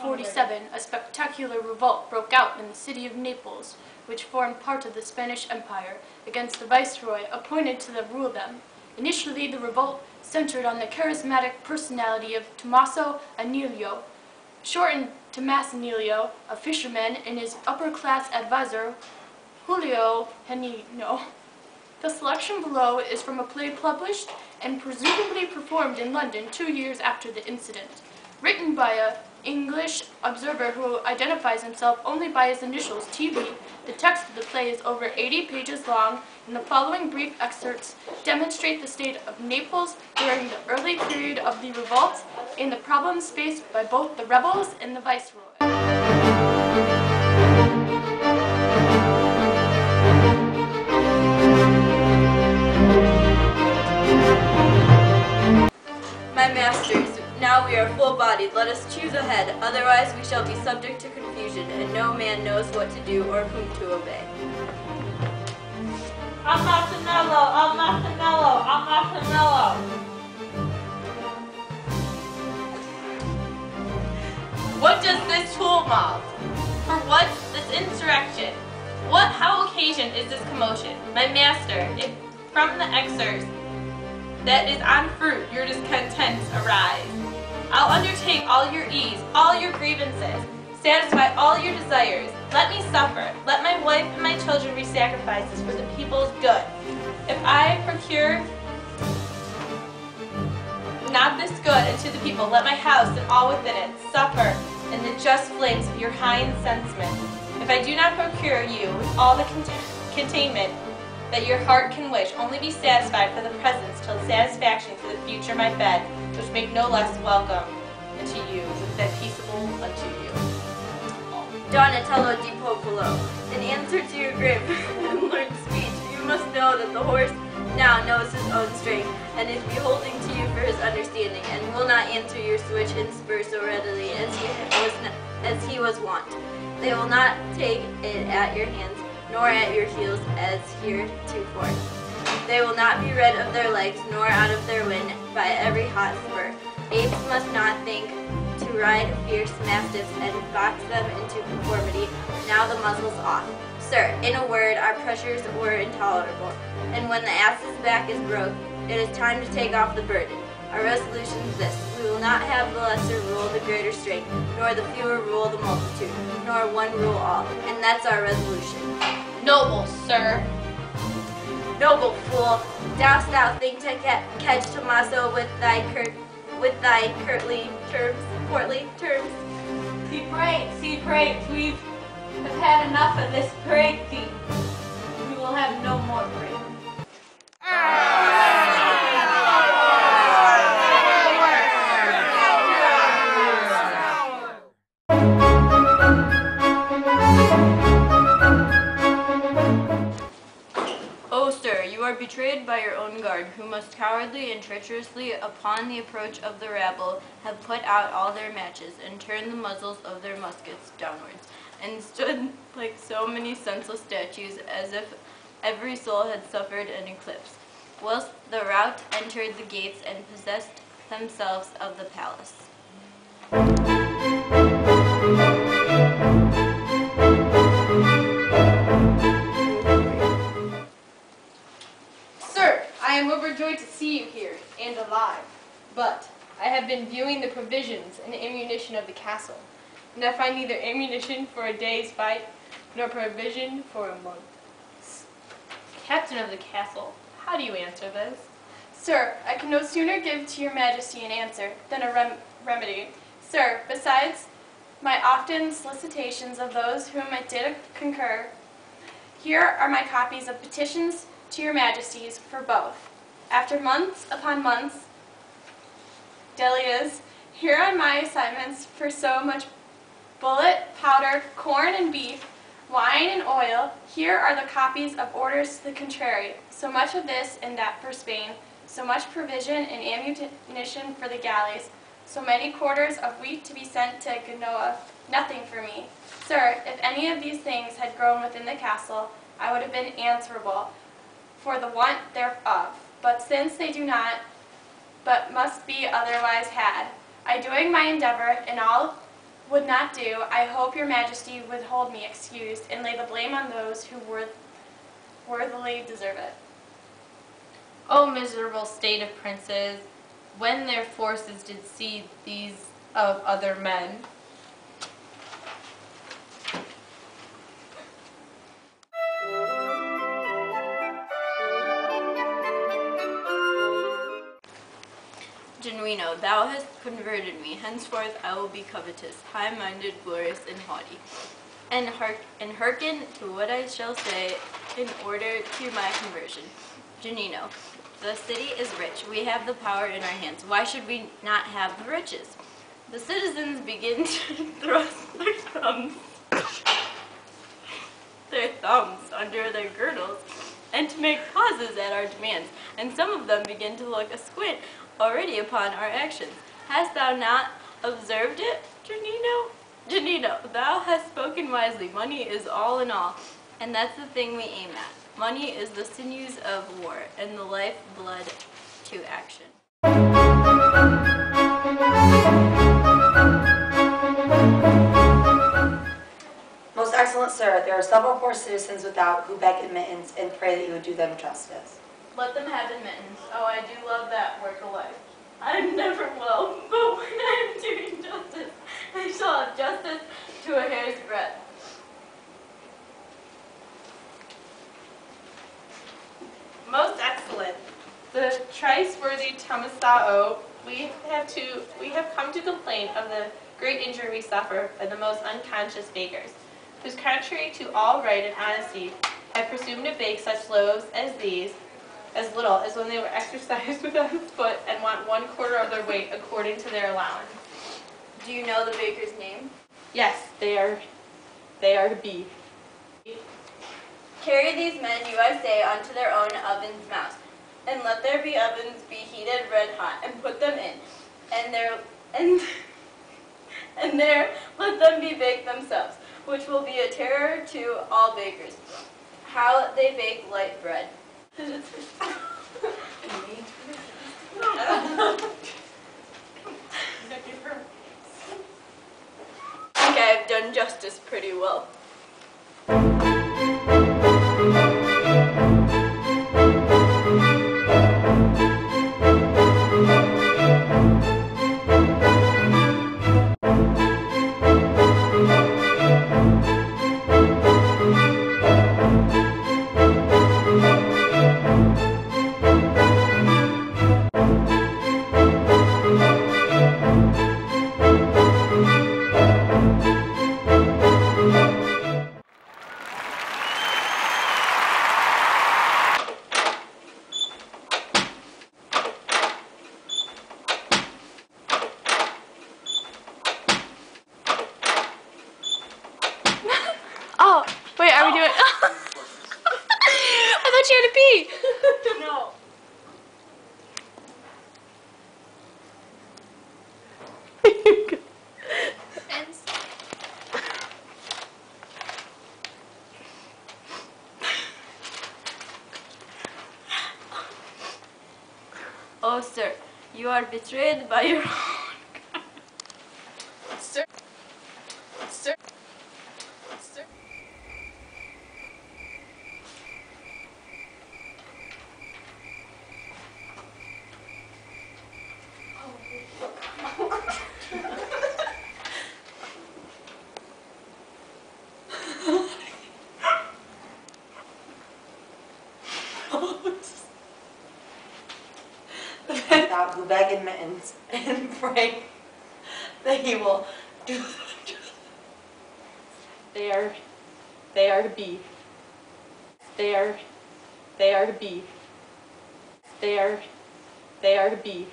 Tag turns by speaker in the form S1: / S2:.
S1: 1547, a spectacular revolt broke out in the city of Naples, which formed part of the Spanish Empire, against the viceroy appointed to rule them. Initially, the revolt centered on the charismatic personality of Tommaso Agnello, shortened to Masaniello, a fisherman, and his upper-class advisor, Julio Henino. The selection below is from a play published and presumably performed in London 2 years after the incident. Written by an English observer who identifies himself only by his initials, TV, the text of the play is over 80 pages long, and the following brief excerpts demonstrate the state of Naples during the early period of the revolt and the problems faced by both the rebels and the viceroy.
S2: My masters, now we are full-bodied. Let us choose ahead, otherwise we shall be subject to confusion, and no man knows what to do or whom to obey.
S3: Al Masaniello, Al Masaniello, Al Masaniello.
S4: What does this tumult? For what this insurrection? How occasion is this commotion? My master, if from the excerpts that is on fruit your discontents arise, I'll undertake all your ease, all your grievances, satisfy all your desires. Let me suffer, let my wife and my children be sacrifices for the people's good. If I procure not this good unto the people, let my house and all within it suffer in the just flames of your high incensement. If I do not procure you with all the containment that your heart can wish, only be satisfied for the presence till satisfaction for the future my bed, which make no less welcome unto you, that peaceable unto you.
S2: Donatello di Popolo, in answer to your grave and learned speech, you must know that the horse now knows his own strength, and is beholding to you for his understanding, and will not answer your switch and spur so readily as he was wont. They will not take it at your hands, nor at your heels as heretofore. They will not be rid of their legs, nor out of their wind by every hot spur. Apes must not think to ride fierce mastiffs and box them into conformity. Now the muzzle's off. Sir, in a word, our pressures were intolerable, and when the ass's back is broke, it is time to take off the burden. Our resolution is this: we will not have the lesser rule the greater strength, nor the fewer rule the multitude, nor one rule all, and that's our resolution.
S4: Noble sir.
S2: Noble fool, dost thou think to catch Tommaso with thy portly terms?
S3: See breaks, we have had enough of this breaking. We will have no more break.
S2: Betrayed by your own guard, who most cowardly and treacherously, upon the approach of the rabble, have put out all their matches, and turned the muzzles of their muskets downwards, and stood like so many senseless statues, as if every soul had suffered an eclipse, whilst the rout entered the gates and possessed themselves of the palace.
S1: I am overjoyed to see you here, and alive. But I have been viewing the provisions and ammunition of the castle, and I find neither ammunition for a day's fight, nor provision for a month. Captain of the castle, how do you answer this? Sir, I can no sooner give to your majesty an answer than a remedy. Sir, besides my often solicitations of those whom I did concur, here are my copies of petitions to your majesties for both. After months upon months, Delia's, here are my assignments for so much bullet, powder, corn and beef, wine and oil. Here are the copies of orders to the contrary, so much of this and that for Spain, so much provision and ammunition for the galleys, so many quarters of wheat to be sent to Genoa, nothing for me. Sir, if any of these things had grown within the castle, I would have been answerable for the want thereof. But since they do not, but must be otherwise had, I doing my endeavor in all would not do. I hope your majesty would hold me excused and lay the blame on those who worthily deserve it.
S4: O miserable state of princes, when their forces did see these of other men.
S2: Genuino, thou hast converted me. Henceforth I will be covetous, high-minded, glorious, and haughty. And hearken to what I shall say in order to my conversion. Genuino, the city is rich. We have the power in our hands. Why should we not have the riches? The citizens begin to thrust their thumbs under their girdles and to make pauses at our demands, and some of them begin to look asquint already upon our actions. Hast thou not observed it, Genuino? Genuino, thou hast spoken wisely. Money is all in all, and that's the thing we aim at. Money is the sinews of war, and the life-blood to action.
S5: Most excellent sir, there are several poor citizens without who beg admittance and pray that you would do them justice.
S2: Let them have admittance. Oh, I do love that work of life. I'm never well, but when I am doing justice, I shall have justice to a hair's breadth.
S4: Most excellent. The thrice-worthy Tomasao, we have come to complain of the great injury we suffer by the most unconscious bakers, whose contrary to all right and honesty have presumed to bake such loaves as these, as little as when they were exercised without a foot and want 1/4 of their weight according to their allowance.
S2: Do you know the baker's name?
S4: Yes, they are to be.
S2: Carry these men, you I say, unto their own oven's mouth, and let there be ovens be heated red hot, and put them in, and there let them be baked themselves, which will be a terror to all bakers. How they bake light bread. I think I have done justice pretty well.
S1: Oh, wait, are we doing? I thought you had to pee.
S2: No. Oh, sir, you are betrayed by your own.
S4: Sir. Sir. Sir.
S5: Without who beg admittance and pray that he will do them justice.
S4: They are to be. They are to be. They are to be.